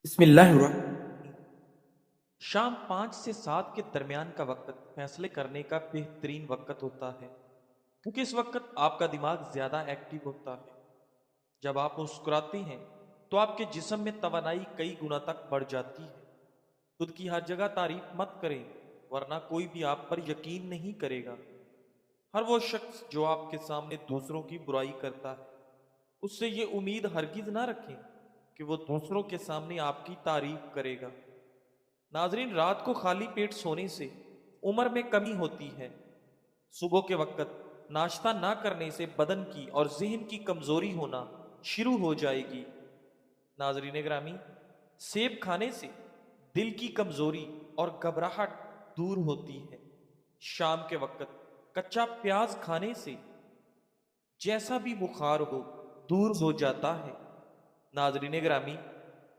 बिस्मिल्लाहिर्रहमानिर्रहीम। शाम 5 से 7 के दरमियान का वक्त फैसले करने का बेहतरीन वक्त होता है, क्योंकि इस वक्त आपका दिमाग ज़्यादा एक्टिव होता है। जब आप मुस्कुराते हैं तो आपके जिस्म में तवानाई कई गुना तक बढ़ जाती है। खुद की हर जगह तारीफ मत करें, वरना कोई भी आप पर यकीन नहीं करेगा। हर वो शख्स जो आपके सामने दूसरों की बुराई करता है, उससे ये उम्मीद हरगिज ना रखें कि वो दूसरों के सामने आपकी तारीफ करेगा। नाजरीन, रात को खाली पेट सोने से उम्र में कमी होती है। सुबह के वक्त नाश्ता ना करने से बदन की और जहन की कमजोरी होना शुरू हो जाएगी। नाजरीन ग्रामी, सेब खाने से दिल की कमजोरी और घबराहट दूर होती है। शाम के वक्त कच्चा प्याज खाने से जैसा भी बुखार हो दूर हो जाता है। नाजरीन ग्रामी,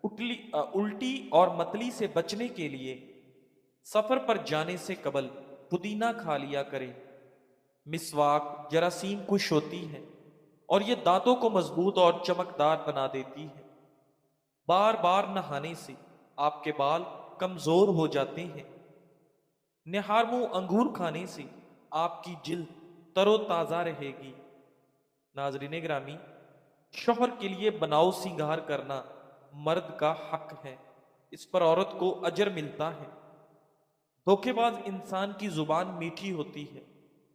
उल्टी और मतली से बचने के लिए सफर पर जाने से कबल पुदीना खा लिया करें। मिसवाक जरासीम कुश होती है और ये दांतों को मजबूत और चमकदार बना देती है। बार बार नहाने से आपके बाल कमजोर हो जाते हैं। निहारमू अंगूर खाने से आपकी जिल्द तरोताजा रहेगी। नाजरीन ग्रामी, शोहर के लिए बनाओ सिंगार करना मर्द का हक है। इस पर औरत को अजर मिलता है। धोखेबाज इंसान की जुबान मीठी होती है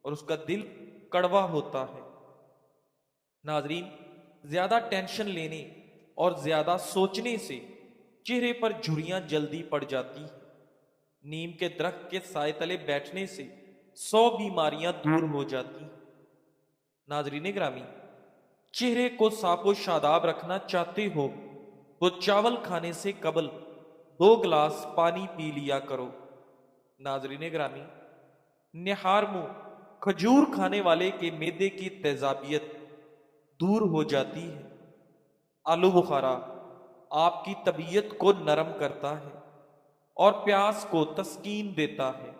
और उसका दिल कड़वा होता है। नाजरीन, ज्यादा टेंशन लेने और ज्यादा सोचने से चेहरे पर झुर्रियां जल्दी पड़ जाती हैं। नीम के दरख्त के साए तले बैठने से 100 बीमारियां दूर हो जाती हैं। नाजरीन ग्रामी, चेहरे को साफो शादाब रखना चाहते हो तो चावल खाने से कबल 2 गिलास पानी पी लिया करो। नाजरीन ग्रामी, निहार मुंह खजूर खाने वाले के मैदे की तेजाबियत दूर हो जाती है। आलू बुखारा आपकी तबीयत को नरम करता है और प्यास को तस्कीन देता है।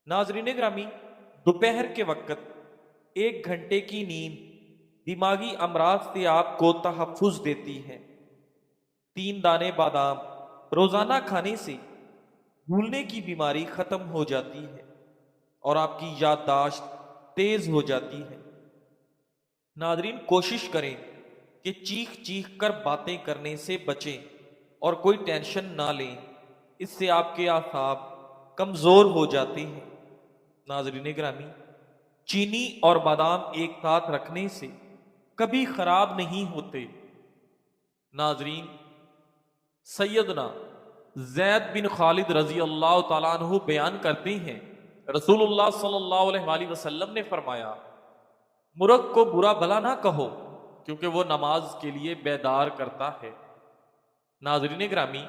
नाजरीन ग्रामी, दोपहर के वक्त 1 घंटे की नींद दिमागी अमराज से आपको तहफ्फुज देती है। 3 दाने बादाम रोजाना खाने से भूलने की बीमारी खत्म हो जाती है और आपकी याददाश्त तेज हो जाती है। नादरीन, कोशिश करें कि चीख चीख कर बातें करने से बचें और कोई टेंशन ना लें। इससे आपके आसाब कमजोर हो जाते हैं। नाजरीन ग्रामी, चीनी और बादाम एक साथ रखने से कभी खराब नहीं होते। नाजरीन, सैयदना जैद बिन खालिद रजी अल्लाह तआला अन्हु बयान करते हैं, रसूलुल्लाह सल्लल्लाहु अलैहि वसल्लम ने फरमाया, मुर्ग को बुरा भला ना कहो, क्योंकि वो नमाज के लिए बेदार करता है। नाजरीन ग्रामी,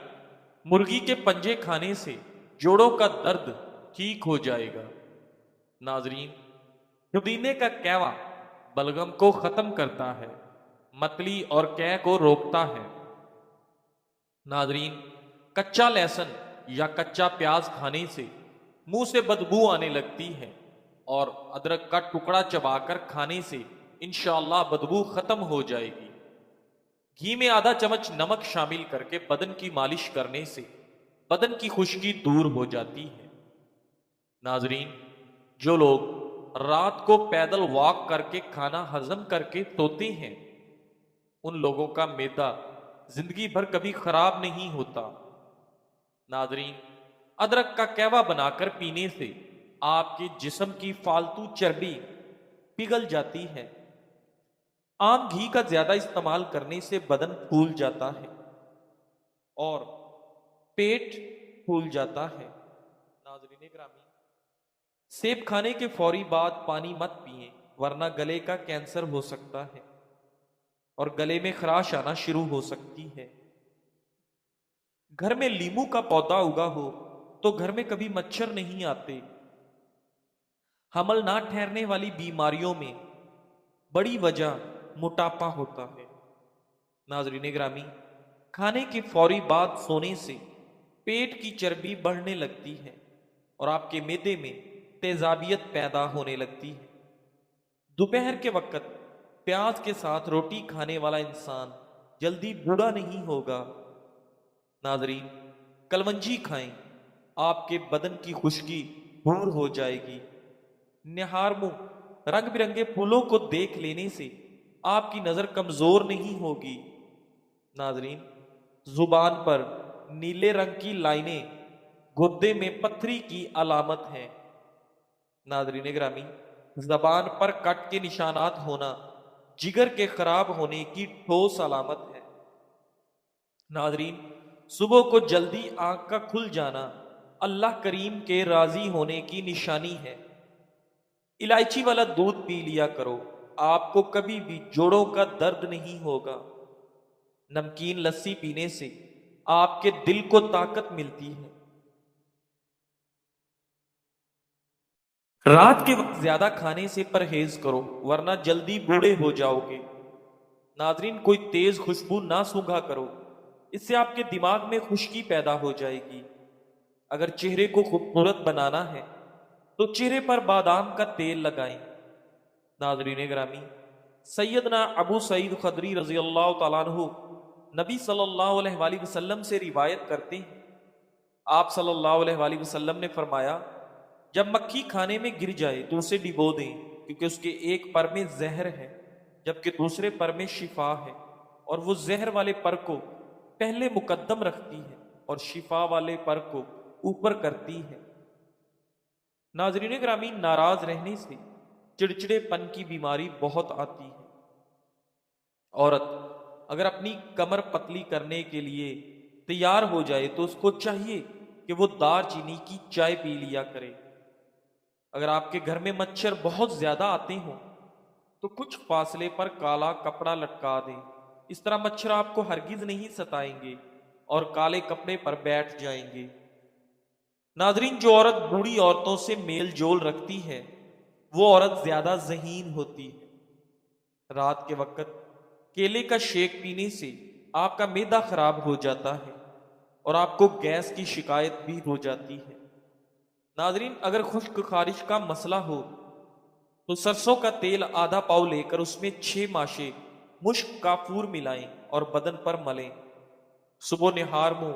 मुर्गी के पंजे खाने से जोड़ों का दर्द ठीक हो जाएगा। नाजरीन, पुदीने का कैवा बलगम को खत्म करता है, मतली और कै को रोकता है। नाजरीन, कच्चा लहसुन या कच्चा प्याज खाने से मुंह से बदबू आने लगती है और अदरक का टुकड़ा चबाकर खाने से इंशाअल्लाह बदबू खत्म हो जाएगी। घी में आधा चम्मच नमक शामिल करके बदन की मालिश करने से बदन की खुश्की दूर हो जाती है। नाजरीन, जो लोग रात को पैदल वॉक करके खाना हजम करके सोते हैं, उन लोगों का मैदा जिंदगी भर कभी खराब नहीं होता। नाजरीन, अदरक का कहवा बनाकर पीने से आपके जिस्म की फालतू चर्बी पिघल जाती है। आम घी का ज्यादा इस्तेमाल करने से बदन फूल जाता है और पेट फूल जाता है। नाजरीन ग्रामी, सेब खाने के फौरी बाद पानी मत पिएं, वरना गले का कैंसर हो सकता है और गले में खराश आना शुरू हो सकती है। घर में लीमू का पौधा उगा हो तो घर में कभी मच्छर नहीं आते। हमल ना ठहरने वाली बीमारियों में बड़ी वजह मोटापा होता है। नाजरीन ग्रामी, खाने के फौरी बाद सोने से पेट की चर्बी बढ़ने लगती है और आपके मैदे में तेजाबियत पैदा होने लगती है। दोपहर के वक्त प्याज के साथ रोटी खाने वाला इंसान जल्दी बूढ़ा नहीं होगा। नाजरीन, कलवंजी खाएं, आपके बदन की खुश्की दूर हो जाएगी। निहार मुंह रंग बिरंगे फूलों को देख लेने से आपकी नजर कमजोर नहीं होगी। नाजरीन, जुबान पर नीले रंग की लाइनें गुर्दे में पत्थरी की अलामत है। नाजरीन ग्रामी, जबान पर कट के निशानात होना जिगर के खराब होने की ठोस अलामत है। नाजरीन, सुबह को जल्दी आंख का खुल जाना अल्लाह करीम के राजी होने की निशानी है। इलायची वाला दूध पी लिया करो, आपको कभी भी जोड़ों का दर्द नहीं होगा। नमकीन लस्सी पीने से आपके दिल को ताकत मिलती है। रात के वक्त ज्यादा खाने से परहेज करो, वरना जल्दी बूढ़े हो जाओगे। नाजरीन, कोई तेज खुशबू ना सूंघा करो, इससे आपके दिमाग में खुश्की पैदा हो जाएगी। अगर चेहरे को खूबसूरत बनाना है तो चेहरे पर बादाम का तेल लगाएं। नाजरीन ग्रामी, सैयदना अबू सईद खदरी रजी अल्लाह तआला अन्हु नबी सल्लल्लाहु अलैहि वसल्लम से रिवायत करते हैं, आप सल्लल्लाहु अलैहि वसल्लम ने फरमाया, जब मक्खी खाने में गिर जाए तो उसे डिबो दें, क्योंकि उसके एक पर में जहर है जबकि दूसरे पर में शिफा है, और वो जहर वाले पर को पहले मुकद्दम रखती है और शिफा वाले पर को ऊपर करती है। नाजरीन ग्रामीण, नाराज रहने से चिड़चिड़ेपन की बीमारी बहुत आती है। औरत अगर अपनी कमर पतली करने के लिए तैयार हो जाए तो उसको चाहिए कि वो दालचीनी की चाय पी लिया करे। अगर आपके घर में मच्छर बहुत ज्यादा आते हों तो कुछ फासले पर काला कपड़ा लटका दें। इस तरह मच्छर आपको हरगिज नहीं सताएंगे और काले कपड़े पर बैठ जाएंगे। नाजरीन, जो औरत बूढ़ी औरतों से मेल जोल रखती है वो औरत ज्यादा ज़हीन होती है। रात के वक्त केले का शेक पीने से आपका मैदा खराब हो जाता है और आपको गैस की शिकायत भी हो जाती है। नाजरीन, अगर खुश्क खारिश का मसला हो तो सरसों का तेल आधा पाव लेकर उसमें 6 माशे मुश्क काफूर मिलाएं और बदन पर मलें। सुबह निहार मुंह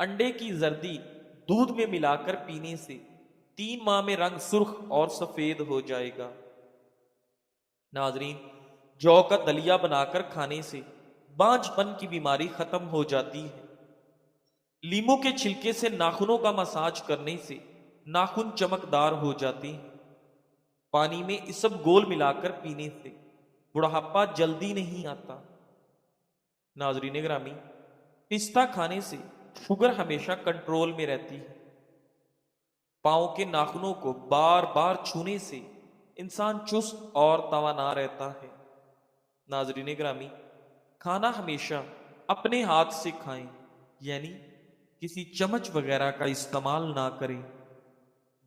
अंडे की जर्दी दूध में मिलाकर पीने से 3 माह में रंग सुर्ख और सफेद हो जाएगा। नाजरीन, जौ का दलिया बनाकर खाने से बांझपन की बीमारी खत्म हो जाती है। लीमू के छिलके से नाखूनों का मसाज करने से नाखून चमकदार हो जाते हैं। पानी में इसबगोल मिलाकर पीने से बुढ़ापा जल्दी नहीं आता। नाजरीन ग्रामी, पिस्ता खाने से शुगर हमेशा कंट्रोल में रहती है। पांव के नाखूनों को बार बार छूने से इंसान चुस्त और तवाना रहता है। नाजरीन ग्रामी, खाना हमेशा अपने हाथ से खाएं, यानी किसी चम्मच वगैरह का इस्तेमाल ना करें।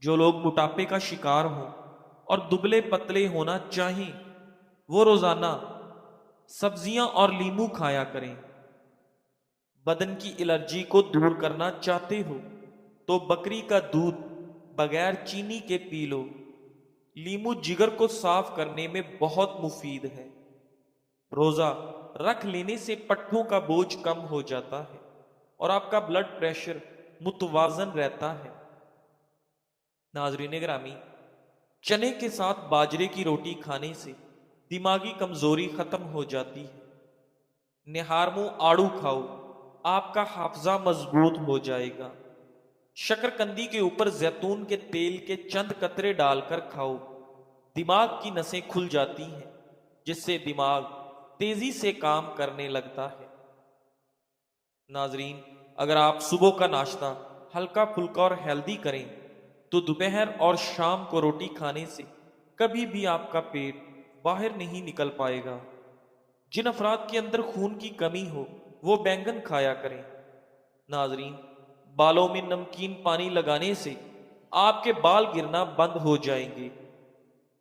जो लोग मोटापे का शिकार हों और दुबले पतले होना चाहें वो रोजाना सब्जियां और नींबू खाया करें। बदन की एलर्जी को दूर करना चाहते हो तो बकरी का दूध बगैर चीनी के पी लो। नींबू जिगर को साफ करने में बहुत मुफीद है। रोजा रख लेने से पट्टों का बोझ कम हो जाता है और आपका ब्लड प्रेशर मुतवाजन रहता है। नाजरीन ग्रामी, चने के साथ बाजरे की रोटी खाने से दिमागी कमजोरी खत्म हो जाती है। निहारमो आड़ू खाओ, आपका हाफजा मजबूत हो जाएगा। शकरकंदी के ऊपर जैतून के तेल के चंद कतरे डालकर खाओ, दिमाग की नसें खुल जाती हैं जिससे दिमाग तेजी से काम करने लगता है। नाजरीन, अगर आप सुबह का नाश्ता हल्का फुल्का और हेल्दी करें तो दोपहर और शाम को रोटी खाने से कभी भी आपका पेट बाहर नहीं निकल पाएगा। जिन अफराद के अंदर खून की कमी हो वो बैंगन खाया करें। नाजरीन, बालों में नमकीन पानी लगाने से आपके बाल गिरना बंद हो जाएंगे।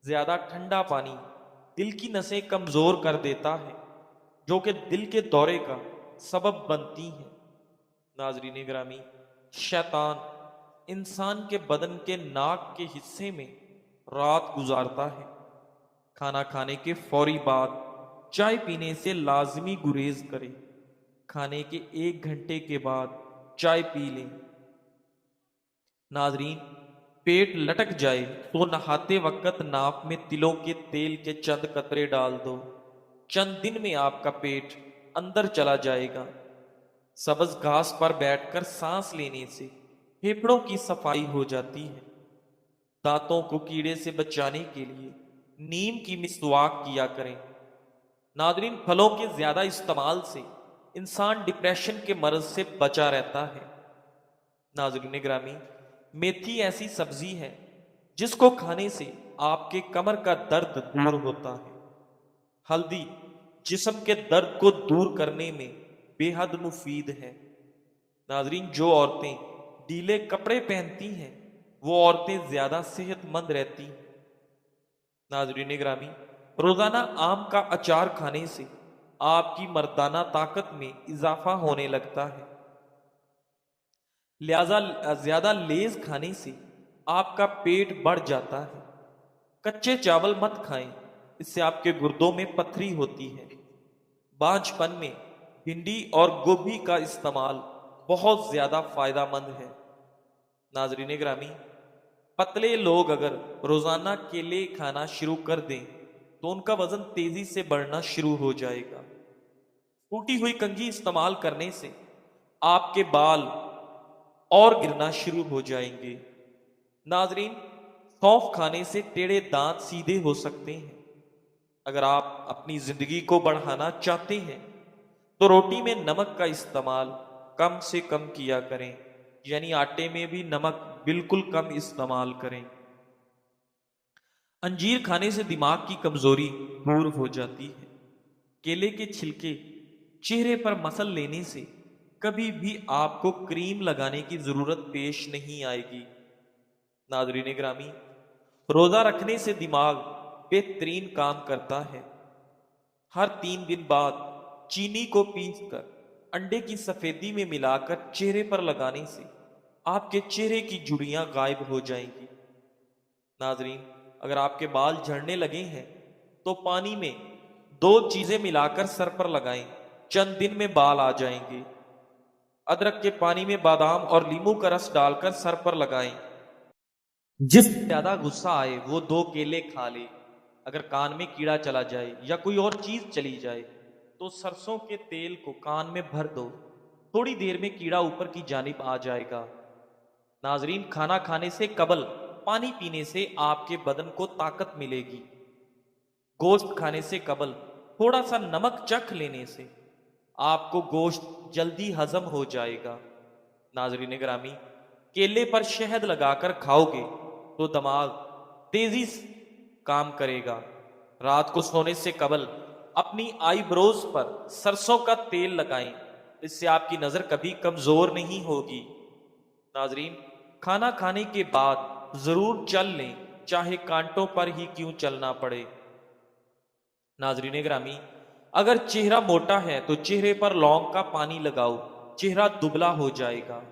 ज्यादा ठंडा पानी दिल की नसें कमजोर कर देता है जो कि दिल के दौरे का सबब बनती हैं। नाजरीन ग्रामी, शैतान इंसान के बदन के नाक के हिस्से में रात गुजारता है। खाना खाने के फौरी बाद चाय पीने से लाजमी गुरेज करें। खाने के 1 घंटे के बाद चाय पी लें। नाजरीन, पेट लटक जाए तो नहाते वक्त नाक में तिलों के तेल के चंद कतरे डाल दो। चंद दिन में आपका पेट अंदर चला जाएगा। सब्ज घास पर बैठकर सांस लेने से फेफड़ों की सफाई हो जाती है। दांतों को कीड़े से बचाने के लिए नीम की मिसवाक किया करें। नादरीन, फलों के ज्यादा इस्तेमाल से इंसान डिप्रेशन के मर्ज से बचा रहता है। नाजरीन ग्रामी, मेथी ऐसी सब्जी है जिसको खाने से आपके कमर का दर्द दूर होता है। हल्दी जिस्म के दर्द को दूर करने में बेहद मुफीद है। नाजरीन, जो औरतें ढीले कपड़े पहनती हैं वो औरतें ज्यादा सेहतमंद रहती हैं। नाजरीन ग्रामी, रोजाना आम का अचार खाने से आपकी मर्दाना ताकत में इजाफा होने लगता है। लिहाजा ज्यादा लेज खाने से आपका पेट बढ़ जाता है। कच्चे चावल मत खाएं, इससे आपके गुर्दों में पथरी होती है। बांझपन में भिंडी और गोभी का इस्तेमाल बहुत ज्यादा फायदेमंद है। नाजरीन ग्रामी, पतले लोग अगर रोजाना केले खाना शुरू कर दें तो उनका वजन तेजी से बढ़ना शुरू हो जाएगा। टूटी हुई कंघी इस्तेमाल करने से आपके बाल और गिरना शुरू हो जाएंगे। नाजरीन, सौंफ खाने से टेढ़े दांत सीधे हो सकते हैं। अगर आप अपनी जिंदगी को बढ़ाना चाहते हैं तो रोटी में नमक का इस्तेमाल कम से कम किया करें, यानी आटे में भी नमक बिल्कुल कम इस्तेमाल करें। अंजीर खाने से दिमाग की कमजोरी दूर हो जाती है। केले के छिलके चेहरे पर मसल लेने से कभी भी आपको क्रीम लगाने की जरूरत पेश नहीं आएगी। नाजरीन ग्रामी, रोजा रखने से दिमाग बेहतरीन काम करता है। हर 3 दिन बाद चीनी को पीसकर अंडे की सफेदी में मिलाकर चेहरे पर लगाने से आपके चेहरे की झुर्रियां गायब हो जाएंगी। नाजरीन, अगर आपके बाल झड़ने लगे हैं तो पानी में 2 चीजें मिलाकर सर पर लगाएं, चंद दिन में बाल आ जाएंगे। अदरक के पानी में बादाम और नींबू का रस डालकर सर पर लगाएं। जिस ज्यादा गुस्सा आए वो 2 केले खा ले। अगर कान में कीड़ा चला जाए या कोई और चीज चली जाए तो सरसों के तेल को कान में भर दो, थोड़ी देर में कीड़ा ऊपर की जानिब आ जाएगा। नाजरीन, खाना खाने से कबल पानी पीने से आपके बदन को ताकत मिलेगी। गोश्त खाने से कबल थोड़ा सा नमक चख लेने से आपको गोश्त जल्दी हजम हो जाएगा। नाजरीन ग्रामी, केले पर शहद लगाकर खाओगे तो दिमाग तेजी से काम करेगा। रात को सोने से कबल अपनी आईब्रोज पर सरसों का तेल लगाएं, इससे आपकी नजर कभी कमजोर नहीं होगी। नाजरीन, खाना खाने के बाद जरूर चल लें, चाहे कांटों पर ही क्यों चलना पड़े। नाजरीन ग्रामी, अगर चेहरा मोटा है तो चेहरे पर लौंग का पानी लगाओ, चेहरा दुबला हो जाएगा।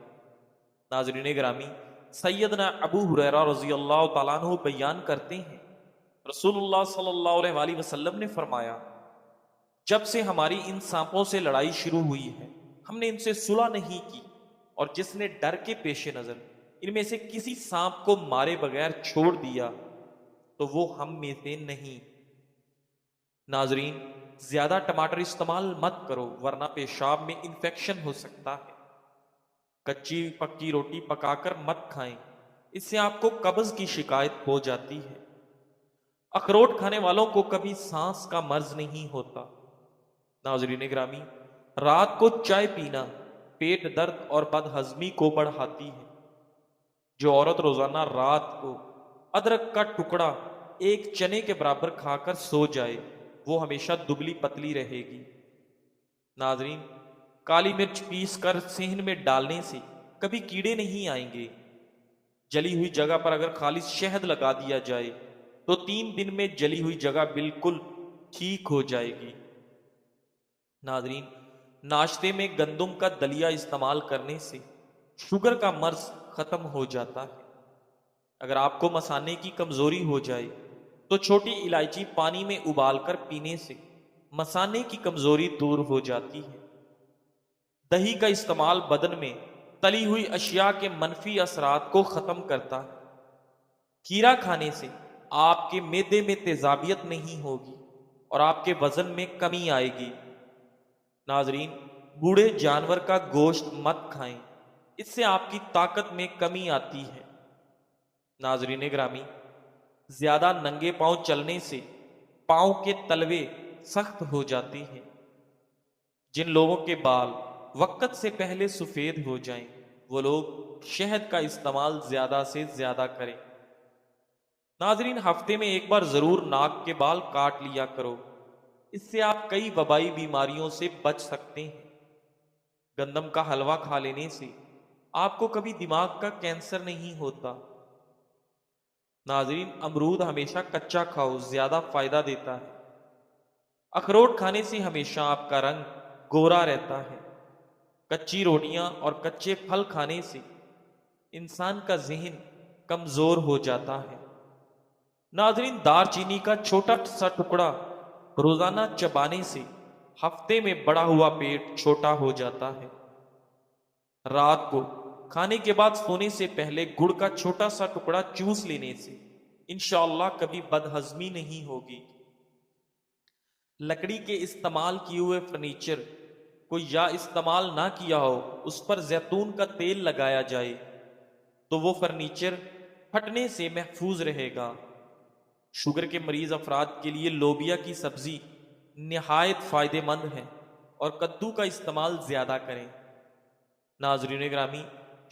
नाजरीन ग्रामी, सैयदना अबू हुरैरा रजी अल्लाह तआला अन्हु बयान करते हैं, रसूलुल्लाह सल्लल्लाहु अलैहि वसल्लम ने फरमाया, जब से हमारी इन सांपों से लड़ाई शुरू हुई है हमने इनसे सुलह नहीं की, और जिसने डर के पेश नजर इनमें से किसी सांप को मारे बगैर छोड़ दिया तो वो हम में से नहीं। नाजरीन, ज्यादा टमाटर इस्तेमाल मत करो वरना पेशाब में इंफेक्शन हो सकता है। कच्ची पक्की रोटी पकाकर मत खाएं, इससे आपको कब्ज की शिकायत हो जाती है। अखरोट खाने वालों को कभी सांस का मर्ज नहीं होता। नाजरीन ग्रामी, रात को चाय पीना पेट दर्द और बदहजमी को बढ़ाती है। जो औरत रोजाना रात को अदरक का टुकड़ा एक चने के बराबर खाकर सो जाए वो हमेशा दुबली पतली रहेगी। नाजरीन, काली मिर्च पीस कर सेहन में डालने से कभी कीड़े नहीं आएंगे। जली हुई जगह पर अगर खालिश शहद लगा दिया जाए तो 3 दिन में जली हुई जगह बिल्कुल ठीक हो जाएगी। नाजरीन, नाश्ते में गंदुम का दलिया इस्तेमाल करने से शुगर का मर्ज खत्म हो जाता है। अगर आपको मसाने की कमजोरी हो जाए तो छोटी इलायची पानी में उबालकर पीने से मसाने की कमजोरी दूर हो जाती है। दही का इस्तेमाल बदन में तली हुई अशिया के मनफी असरात को खत्म करता है। खीरा खाने से आपके मैदे में तेजाबियत नहीं होगी और आपके वजन में कमी आएगी। नाजरीन, बूढ़े जानवर का गोश्त मत खाएं, इससे आपकी ताकत में कमी आती है। नाजरीन ग्रामी, ज्यादा नंगे पांव चलने से पांव के तलवे सख्त हो जाते हैं। जिन लोगों के बाल वक्त से पहले सफेद हो जाएं, वो लोग शहद का इस्तेमाल ज्यादा से ज्यादा करें। नाजरीन, हफ्ते में एक बार जरूर नाक के बाल काट लिया करो, इससे आप कई वबाई बीमारियों से बच सकते हैं। गंदम का हलवा खा लेने से आपको कभी दिमाग का कैंसर नहीं होता। नाजरीन, अमरूद हमेशा कच्चा खाओ, ज्यादा फायदा देता है। अखरोट खाने से हमेशा आपका रंग गोरा रहता है। कच्ची रोटियां और कच्चे फल खाने से इंसान का जहन कमजोर हो जाता है। नाजरीन, दालचीनी का छोटा सा टुकड़ा रोजाना चबाने से हफ्ते में बड़ा हुआ पेट छोटा हो जाता है। रात को खाने के बाद सोने से पहले गुड़ का छोटा सा टुकड़ा चूस लेने से इंशाअल्लाह कभी बदहजमी नहीं होगी। लकड़ी के इस्तेमाल किए हुए फर्नीचर को या इस्तेमाल ना किया हो, उस पर जैतून का तेल लगाया जाए तो वो फर्नीचर फटने से महफूज रहेगा। शुगर के मरीज अफराद के लिए लोबिया की सब्जी निहायत फायदेमंद है और कद्दू का इस्तेमाल ज्यादा करें। नाजरीन ग्रामी,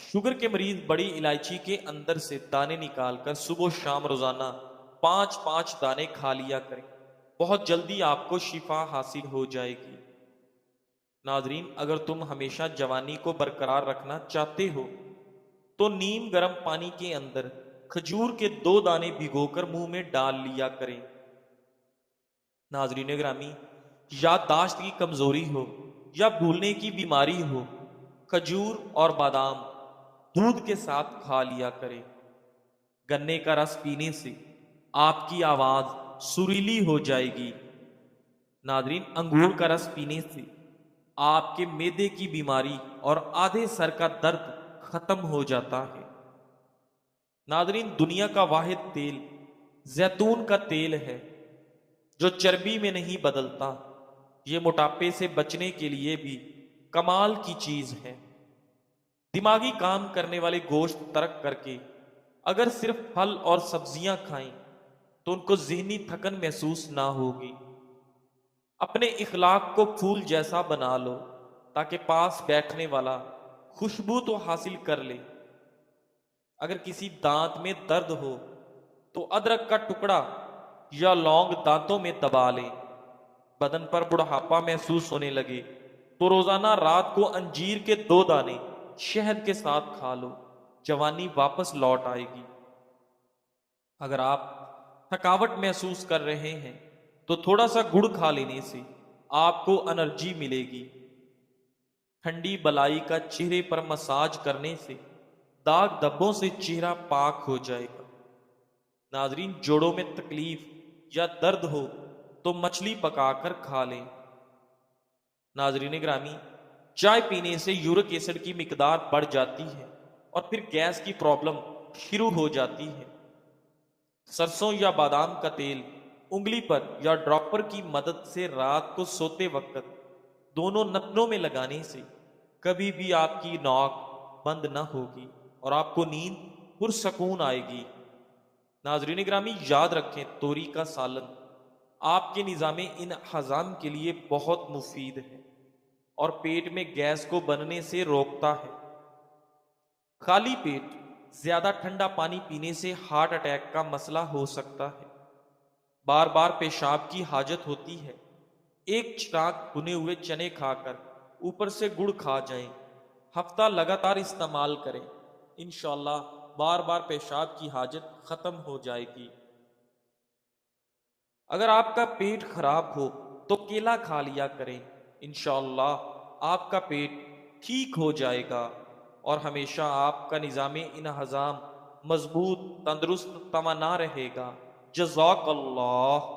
शुगर के मरीज बड़ी इलायची के अंदर से दाने निकालकर सुबह शाम रोजाना 5-5 दाने खा लिया करें। बहुत जल्दी आपको शिफा हासिल हो जाएगी। नाजरीन, अगर तुम हमेशा जवानी को बरकरार रखना चाहते हो तो नीम गर्म पानी के अंदर खजूर के 2 दाने भिगोकर मुंह में डाल लिया करें। नाजरीन ग्रामी, याददाश्त की कमजोरी हो या भूलने की बीमारी हो, खजूर और बादाम दूध के साथ खा लिया करें। गन्ने का रस पीने से आपकी आवाज सुरीली हो जाएगी। नाजरीन, अंगूर का रस पीने से आपके मैदे की बीमारी और आधे सर का दर्द खत्म हो जाता है। नाजरीन, दुनिया का वाहिद तेल जैतून का तेल है जो चर्बी में नहीं बदलता। ये मोटापे से बचने के लिए भी कमाल की चीज है। दिमागी काम करने वाले गोश्त तर्क करके अगर सिर्फ फल और सब्जियां खाएं तो उनको जहनी थकन महसूस ना होगी। अपने इखलाक को फूल जैसा बना लो ताकि पास बैठने वाला खुशबू तो हासिल कर ले। अगर किसी दांत में दर्द हो तो अदरक का टुकड़ा या लौंग दांतों में दबा लें। बदन पर बुढ़ापा महसूस होने लगे तो रोजाना रात को अंजीर के 2 दाने शहद के साथ खा लो, जवानी वापस लौट आएगी। अगर आप थकावट महसूस कर रहे हैं तो थोड़ा सा गुड़ खा लेने से आपको एनर्जी मिलेगी। ठंडी बलाई का चेहरे पर मसाज करने से दाग धब्बों से चेहरा पाक हो जाएगा। नाजरीन, जोड़ों में तकलीफ या दर्द हो तो मछली पकाकर खा लें। नाजरीन ग्रामी, चाय पीने से यूरिक एसिड की मिकदार बढ़ जाती है और फिर गैस की प्रॉब्लम शुरू हो जाती है। सरसों या बादाम का तेल उंगली पर या ड्रॉपर की मदद से रात को सोते वक्त दोनों नथनों में लगाने से कभी भी आपकी नाक बंद न होगी और आपको नींद पुरसकून आएगी। नाजरीन ग्रामी, याद रखें, तोरी का सालन आपके निज़ामे इन हजाम के लिए बहुत मुफीद है और पेट में गैस को बनने से रोकता है। खाली पेट ज्यादा ठंडा पानी पीने से हार्ट अटैक का मसला हो सकता है। बार बार पेशाब की हाजत होती है। एक चिराग भुने हुए चने खाकर ऊपर से गुड़ खा जाएं। हफ्ता लगातार इस्तेमाल करें, इंशाल्लाह बार बार पेशाब की हाजत खत्म हो जाएगी। अगर आपका पेट खराब हो तो केला खा लिया करें, इंशाल्लाह आपका पेट ठीक हो जाएगा और हमेशा आपका निज़ामे इन हजाम मजबूत, तंदुरुस्त, तवाना रहेगा। जज़ाकल्लाह।